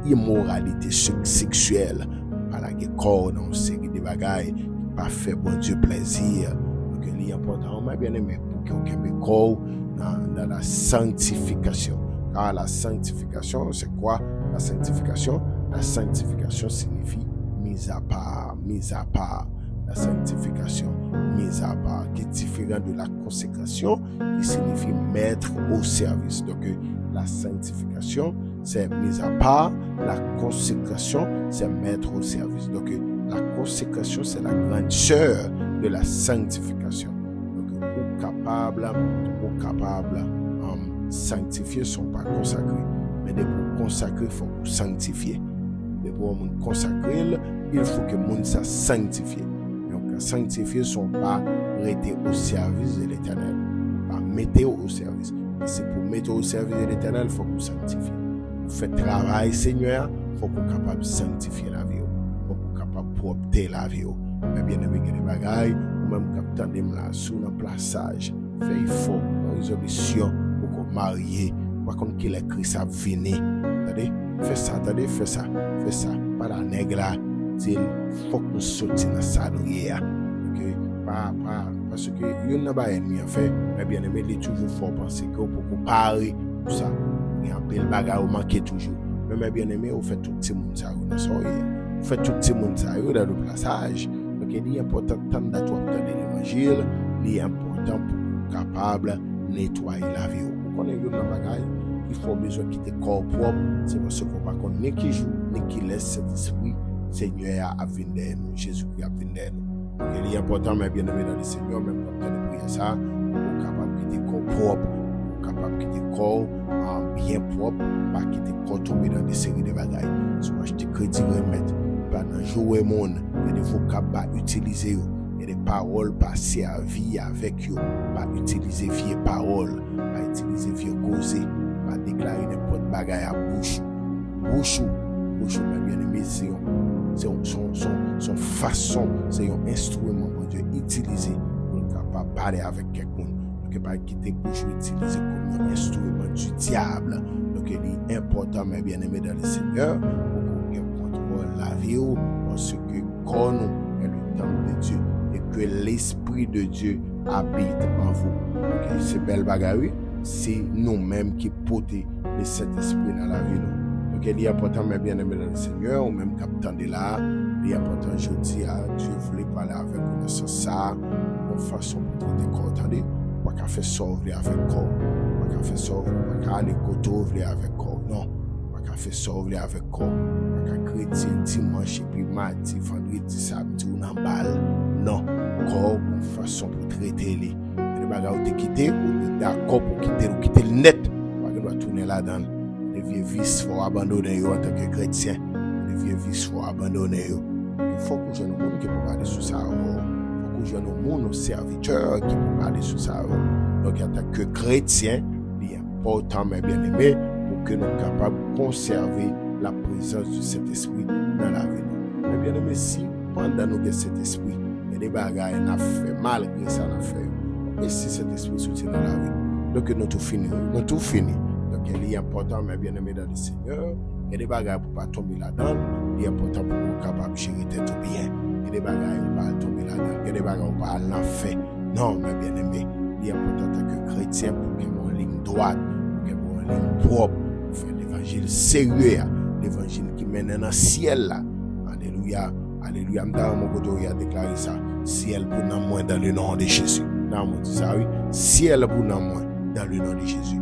l'immoralité sexuelle, pour ne pas laguer le corps dans une série de bagailles qui ne pas fait bon Dieu plaisir. Donc il est important, mes bien-aimés, pour qu'on ait le corps dans la sanctification. Car la sanctification, c'est quoi? La sanctification signifie mise à part. La sanctification, mise à part, qui est différent de la consécration, qui signifie mettre au service. Donc, la sanctification, c'est mise à part. La consécration, c'est mettre au service. Donc, la consécration, c'est la grande sœur de la sanctification. Donc, au capable, sanctifier sont pas consacrés. Mais pour consacrer, il faut sanctifier. Mais pour consacrer, il faut que le monde soit sanctifié. Donc, sanctifier ne sont pas rester au service de l'Éternel. Pas mettre au service. Mais c'est pour mettre au service de l'Éternel, il faut qu'on sanctifie. Pour faire travail, Seigneur, il faut qu'on soit capable de sanctifier la vie. Il faut qu'on soit capable de propter la vie. Mais bien aimé, il y a des bagailles, ou même quand on est là, sous un plaçage, fait effort, une résolution pour qu'on marie. Par contre, qu'il a écrit ça, venez. Fais ça. Pas la nègre là. Il faut que nous sortions dans ça. Parce que il n'y a pas ennemi en fait. Mais bien aimé, il est toujours fort penser que pour qu'on parie tout ça. Il y a un bel bagage au manquer toujours. Mais bien aimé, on fait tout le monde ça. On fait tout le monde ça dans le plaçage. Donc il est important de l'évangile. Il est important pour nous capable de nettoyer la vie. On connaît le bagage. Il faut besoin de quitter le corps propre. C'est parce qu'on ne connaît ni qui joue, ni qui laisse cet esprit. Seigneur a venir nous. Jésus-Christ a venir nous. Donc il est important, mais bien aimé dans le Seigneur, même quand on prie ça, pour capable de quitter le corps propre, capable de quitter le corps bien propre, pas quitter le corps tomber dans des séries de bagailles. Si vous achetez crédit, remettre, pas dans jouer monde, il y a des vocables à utiliser, il y a des paroles pas servir avec eux, pas utiliser vieilles paroles, pas utiliser vieilles causes, pas déclarer n'importe bagaille à bouche. Bouche, mes bien-aimés, c'est son façon, c'est un instrument que Dieu utilise pour capable parler avec quelqu'un. Donc, il ne pas quitter bouche utiliser comme un instrument du diable. Donc, il est important, mes bien-aimés, dans le Seigneur, pour qu'on ait contrôle la vie, parce que quand nous est le temple de Dieu et que l'Esprit de Dieu habite en vous. Donc, c'est belle bagarre, c'est nous-mêmes qui portons le Saint-Esprit dans la vie. Donc, il est important, mes bien-aimés dans le Seigneur, ou même captant de là, il est important, je dis, Dieu voulait parler avec nous de ça, de façon pour traiter corps, attendez, pas qu'à faire sauver avec corps, pas qu'à faire sauver, pas qu'à aller côté avec corps, non, pas qu'à faire sauver avec corps, pas qu'à chrétien, dimanche, et puis mardi, vendredi, samedi, ou dans balle, non, corps, une façon pour traiter les bagages où tu quittes, ou d'accord pour quitter le net, pas que doit tourner là-dedans. Les vieux vices, il faut abandonner en tant que chrétien. Les vieux vices, il faut abandonner. Il faut que je ne monde qui peut parler sur ça. Il faut que je ne monde serviteurs qui peut parler sur ça. Donc, en tant que chrétien, il est important, mes bien-aimés, pour que nous soyons capables de conserver la présence du Saint-Esprit dans la vie. Mes bien-aimés, si pendant nous avons cet esprit, il y a des bagages qui ont fait, malgré ça, on a fait. Mais si cet esprit soutient dans la vie, donc nous tout fini. Nous tout fini. Donc, il est important, mes bien-aimés dans le Seigneur. Il y a des bagages pour ne pas tomber là-dedans. Il est important pour nous capables de gérer tout bien. Il y a des bagages pour ne pas tomber là-dedans. Il y a des bagages pour ne pas aller en fait. Non, mes bien-aimés, il est important en tant que chrétien pour qu'il y ait une ligne droite, pour qu'il y ait une ligne propre, pour faire l'évangile sérieux, l'évangile qui mène dans le ciel. Là. Alléluia. Alléluia. Dans mon côté, il a déclaré ça. Ciel pour nous moins dans le nom de Jésus. Non, on dit ça, oui. Ciel pour nous moins dans le nom de Jésus.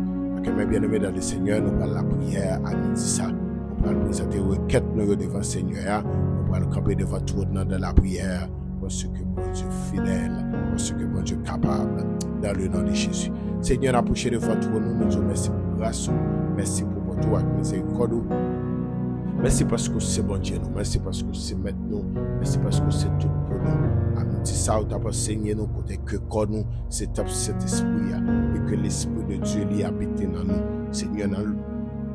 Mes bien-aimés dans le Seigneur, nous parlons la prière à midi ça. Nous parlons présenter requête devant le Seigneur. Nous parlons camper devant tout dans la prière. Parce que bon Dieu fidèle, parce que bon Dieu capable, dans le nom de Jésus. Seigneur, approché devant tout nous disons merci pour grâce, merci pour votre tour avec miséricorde. Merci parce que c'est bon Dieu nous. Merci parce que c'est maintenant. Merci parce que c'est tout pour nous. Amen. Si ça, tu as enseigné nous côté que quand nous, c'est cet esprit et que l'esprit de Dieu lui habite dans nous. Seigneur,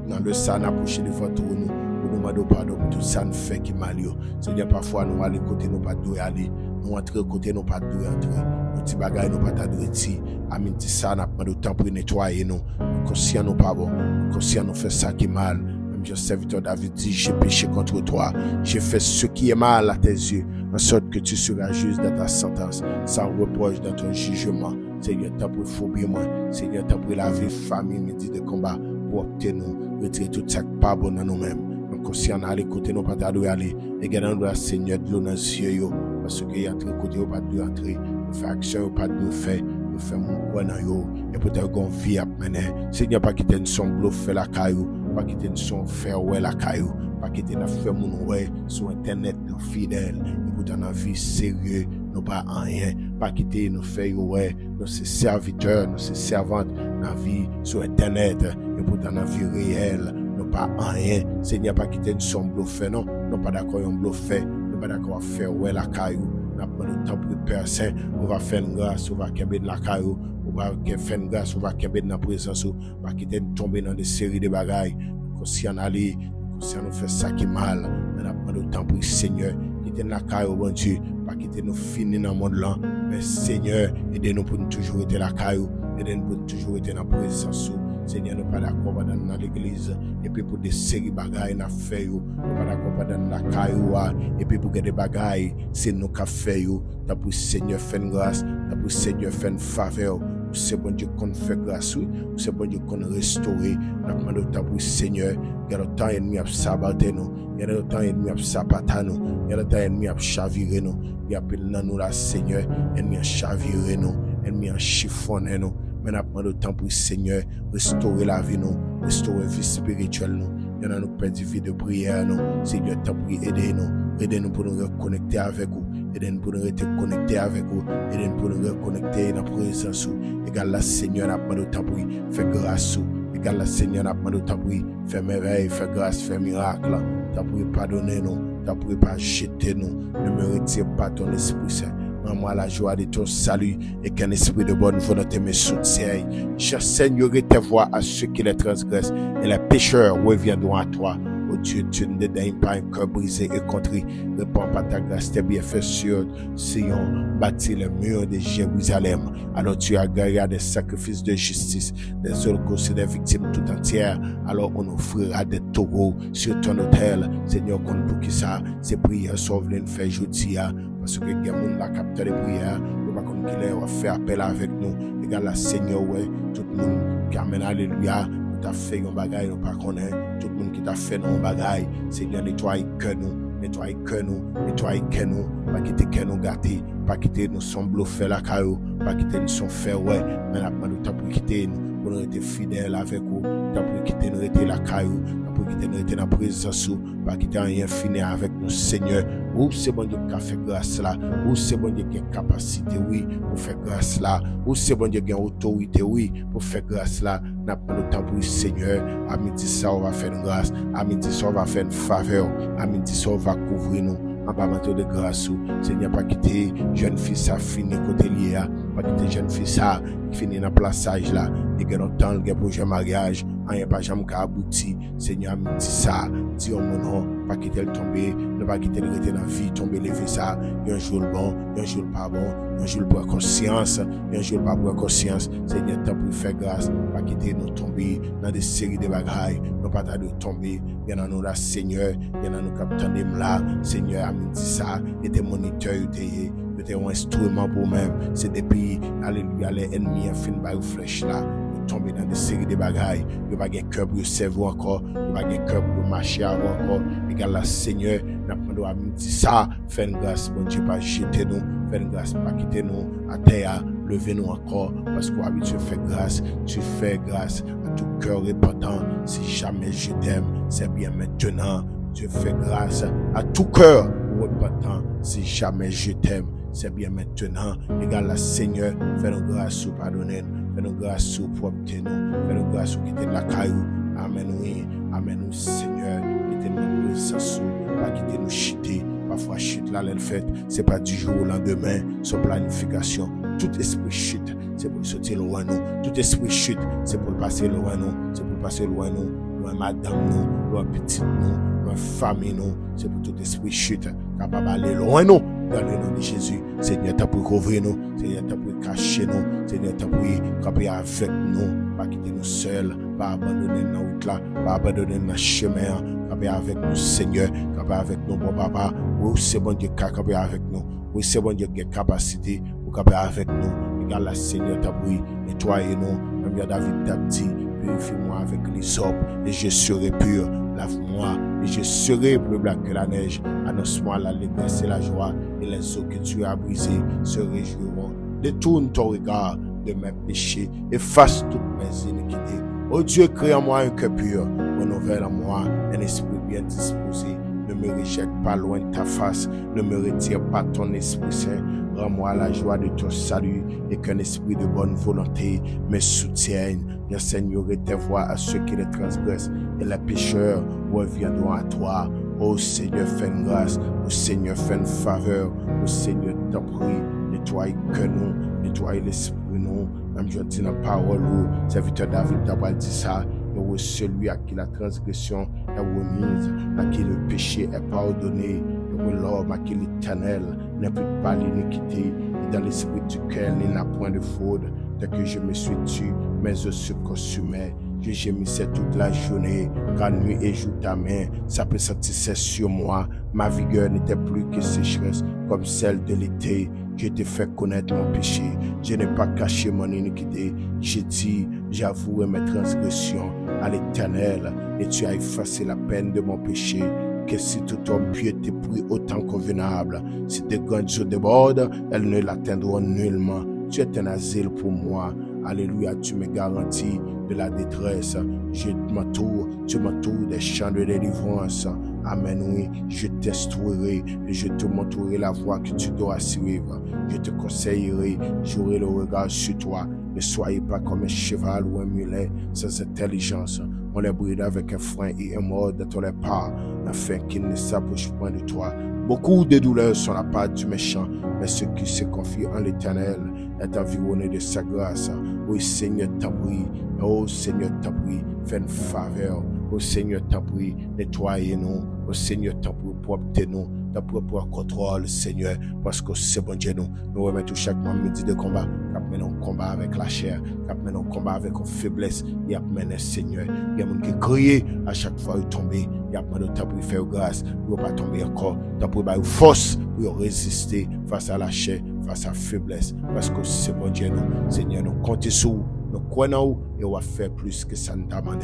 dans le sang approché devant nous. Nous demandons pardon pour tout ça nous fait qui mal. Seigneur, parfois nous allons côté nous pas de aller. Nous entrer côté nous pas de entrer. Nous petits bagages nous pas d'adresser. Amen. Si ça n'a pas de temps pour nettoyer nous. Conscient nous pas bon. Conscient nous fait ça qui mal. Je serviteur David dit, j'ai péché contre toi, j'ai fait ce qui est mal à tes yeux, en sorte que tu seras juste dans ta sentence, sans reproche dans ton jugement. Seigneur, t'as pris phobie moi, Seigneur, t'as pris la vie, famille, midi de combat, pour obtenir nous, retirer tout ça qui pas bon dans nous-mêmes. Donc, si on a l'écouter, nous pas t'adouer aller, et gardons le Seigneur de l'eau dans les yeux, parce qu'il y a très côté, pas de rentrer, nous fait action, pas de nous faire. Nous faisons mon dans yo et peut-être qu'on vit à mener. Seigneur, pas quitter une son bluff la caillou, pas quitter une son faire ouais la caillou, pas quitter la faire mon ouais sur internet nous fidèle, et pour dans vie sérieux, nous pas rien, pas quitter nous faire ouais, nous c'est serviteurs, nous c'est servantes dans vie sur internet, et pour dans vie réelle, nous pas rien. Seigneur, pas quitter une son bluff non, nous pas d'accord un bluff, nous pas d'accord à faire ouais la caillou. Nous avons le temps pour le Père Saint, on va faire une grâce, on va tomber de la caillou, on va faire une grâce, on va tomber dans la présence, on va quitter tomber dans des séries de bagailles. Conscient aller, conscient nous faire ça qui mal, nous avons le temps pour le Seigneur, quitter la caillou, bon Dieu, pas quitter nous finir dans le monde là, mais Seigneur, aidez-nous pour nous toujours être la caillou, aidez-nous pour nous toujours être dans la présence. Seigneur, nous pas d'accord dans l'église, et puis pour des séries de bagailles, nous faisons, nous pas d'accord dans la caillou, et puis pour des bagailles, c'est nous qui faisons, t'as pour Seigneur faire une grâce, t'as pour Seigneur faire une faveur, c'est bon Dieu qu'on fait grâce, c'est bon Dieu qu'on restaure, nous demandons t'as pour Seigneur, il y a le temps ennemi à sabater nous, il y a le temps ennemi à sabater nous, il y a le temps ennemi à chavirer nous, il y a appelé nous la Seigneur, ennemi à chavirer nous, ennemi à chiffonner nous. Mais nous avons le temps pour le Seigneur restaurer la vie, nous, restaurer la vie spirituelle. Nous. Il y en a nous perdu vie de prière. Nous. Seigneur, t'as pour aider nous pour nous reconnecter avec vous. aide-nous pour nous rester connectés avec vous, aide-nous pour nous reconnecter dans la présence. Égal la Seigneur, n'a pas de temps pour faire grâce. Égal la Seigneur, n'a pas de temps pour faire merveille, faire grâce, faire miracle. T'as pour pardonner nous, t'as pour pas jeter nous, ne me retire pas ton Esprit Saint. Rends-moi la joie de ton salut et qu'un esprit de bonne volonté me soutienne. J'enseignerai tes voies à ceux qui les transgressent et les pécheurs reviendront à toi. Oh Dieu, tu ne dédaignes pas un cœur brisé et contrit. Réponds par ta grâce, tes bienfaits sur Sion, bâtis les murs de Jérusalem. Alors tu agréeras des sacrifices de justice, des holocaustes et des victimes tout entières. Alors on offrira des taureaux sur ton autel. Seigneur, compte pour qui ça, ces prières sont venues faire jeudi. Parce que les gens la capté les prières, nous pas comme qu'il est, fait appel avec nous. Regarde la Seigneur, ouais, tout le monde qui amène alléluia. T'a fait un bagage, nous pas connaît. Tout le monde qui t'a fait un bagage, Seigneur, nettoie que nous, nettoie que nous, nettoie que nous, pas quitter que nous gâter, pas quitter nous sommes faire la caillou, pas quitter nous sommes faire ouais, mais la nous t'a pour quitter nous, pour nous être fidèles avec vous, t'a pour quitter nous être la caillou, t'a pour quitter nous être dans la présence, pas quitter rien fini avec nous, Seigneur. Ou c'est bon Dieu qui a fait grâce là, ou c'est bon Dieu qui a capacité, oui, pour faire grâce là, ou c'est bon Dieu qui a autorité, oui, pour faire grâce là. N'a pas le temps pour le Seigneur. À midi ça, on va faire une grâce. À midi ça, on va faire une faveur. À midi ça, on va couvrir nous. En bas de grâce, Seigneur, pas quitter jeune fille ça fini côté lié, pas quitter jeune fille ça fini dans le plaçage là, et que longtemps le projet mariage, rien pas jamais qu'à aboutir. Seigneur, me dit ça, dis au mon nom, pas quitter le tomber, ne pas quitter le rester dans la vie, tomber lever ça, un jour le bon, un jour le pas bon, un jour le pour conscience, un jour le pas pour conscience. Seigneur, t'as pour faire grâce, pas quitter nous tomber dans des séries de bagailles, non pas de tomber, bien dans nous là, Seigneur, bien dans nous capitaine de là, Seigneur. Me dit ça, et des moniteurs, était un instrument pour même. C'est depuis, alléluia, les ennemis ont fait une flèche là, ils tombent dans des séries de bagailles, ils n'ont pas de cœur pour servir encore, ils n'ont pas de cœur pour marcher avant encore. Regarde la Seigneur, nous avons dit ça, fais une grâce, bon Dieu, pas jeter nous, fais une grâce, pas quitter nous à terre, levez-nous encore, parce qu'au habitude, tu fais grâce à tout cœur repentant. Si jamais je t'aime, c'est bien maintenant. Dieu fait grâce à tout cœur repentant. Si jamais je t'aime, c'est bien maintenant. Regarde la Seigneur, fais-nous grâce ou pardonner-nous, fais-nous grâce ou propter-nous, fais-nous grâce ou quitter la caillou. Amen, oui, amen, oui, Seigneur, quittez-nous présence, pas quitter nous chiter. Parfois, chute là, elle fait, c'est pas du jour au lendemain, sans planification. Tout esprit chute, c'est pour sortir loin nous. Tout esprit chute, c'est pour passer loin nous. C'est pour passer loin nous, loin madame nous, loin petite nous, loin famille nous. C'est pour tout esprit chute, capable d'aller loin nous. Dans le nom de Jésus, Seigneur, t'as pour couvrir nous, Seigneur, t'as pour cacher nous, Seigneur, t'as pour camper avec nous, pas quitter nous seuls, pas abandonner nos routes là, pas abandonner notre chemin, camper avec nous, Seigneur, camper avec nous, bon papa. Oui, c'est bon Dieu qui a campé avec nous. Oui, c'est bon Dieu qui a capacité pour camper avec nous. Regarde la Seigneur, t'as pour nettoyer-nous, même David t'a dit, purifie-moi avec les hommes et je serai pur. Lave-moi et je serai plus blanc que la neige. Annonce-moi l'allégresse et la joie, et les eaux que tu as brisées se réjouiront. Détourne ton regard de mes péchés, efface toutes mes iniquités. Oh Dieu, crée en moi un cœur pur, renouvelle en moi un esprit bien disposé. Ne me rejette pas loin de ta face, ne me retire pas ton Esprit Saint. Rends-moi la joie de ton salut et qu'un esprit de bonne volonté me soutienne. J'enseignerai tes voies à ceux qui les transgressent et les pécheurs reviendront à toi. Ô Seigneur, fais une grâce. Ô Seigneur, fais une faveur. Ô Seigneur, t'en prie, nettoie que nous, nettoie l'esprit nous. Même je dis dans la parole, serviteur David t'a dit ça. Et celui à qui la transgression est remise, à qui le péché est pardonné, et l'homme à qui l'Éternel n'est plus pas l'iniquité, et dans l'esprit duquel il n'a point de fraude. Dès que je me suis tué, mes os se consumaient. Je gémissais toute la journée, car nuit et jour ta main s'appesantissait sur moi. Ma vigueur n'était plus que sécheresse, comme celle de l'été. Je t'ai fait connaître mon péché, je n'ai pas caché mon iniquité. J'ai dit, j'avouerai mes transgressions à l'Éternel, et tu as effacé la peine de mon péché. Que si tout homme pieux t'est pris autant convenable, si des grandes eaux débordent, elles ne l'atteindront nullement. Tu es un asile pour moi. Alléluia, tu me garantis de la détresse. Tu m'entoures des champs de délivrance. Amen, oui. Je t'instruirai et je te montrerai la voie que tu dois suivre. Je te conseillerai, j'aurai le regard sur toi. Ne soyez pas comme un cheval ou un mulet sans intelligence. On les bride avec un frein et un mot de tous les pas, afin qu'ils ne s'approchent point de toi. Beaucoup de douleurs sont la part du méchant, mais ceux qui se confient en l'Éternel est environné de sa grâce. Ô Seigneur, t'en prie. Ô Seigneur, t'en prie. Fais une faveur. Ô Seigneur, t'en prie. Nettoyez-nous. Ô Seigneur, t'en prie. Propre-nous. T'en prie pour contrôle, Seigneur, parce que c'est bon Dieu nous. Nous remettons chaque mois midi de combat. Cap mené un combat avec la chair. Cap mené un combat avec une faiblesse. Il y a mené Seigneur. Il y a des gens qui crient à chaque fois ils tombent. Il y a des gens qui faire grâce pour ne pas tomber encore. T'en prie pour force pour résister face à la chair, face à la faiblesse. Parce que c'est bon Dieu nous. Seigneur, nous comptons sur vous. Nous croyons et on va faire plus que ça nous demande.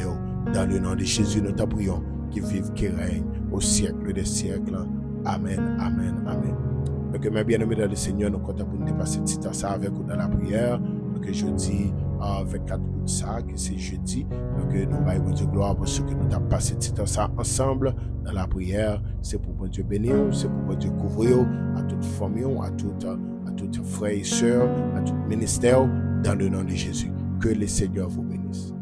Dans le nom de Jésus, nous t'en prions. Qui vive, qui règne au siècle des siècles. Amen, amen, amen. Donc, mes bien-aimés dans le Seigneur, nous comptons pour nous dépasser ce temps ça avec vous dans la prière. Donc, jeudi, 24 août, ça, que c'est jeudi. Donc, nous voyons Dieu gloire pour ce que nous avons passé ce temps ça ensemble dans la prière. C'est pour bon Dieu bénir, c'est pour bon Dieu couvrir à toute famille, à toutes frères et sœurs, à tout ministère, dans le nom de Jésus. Que le Seigneur vous bénisse.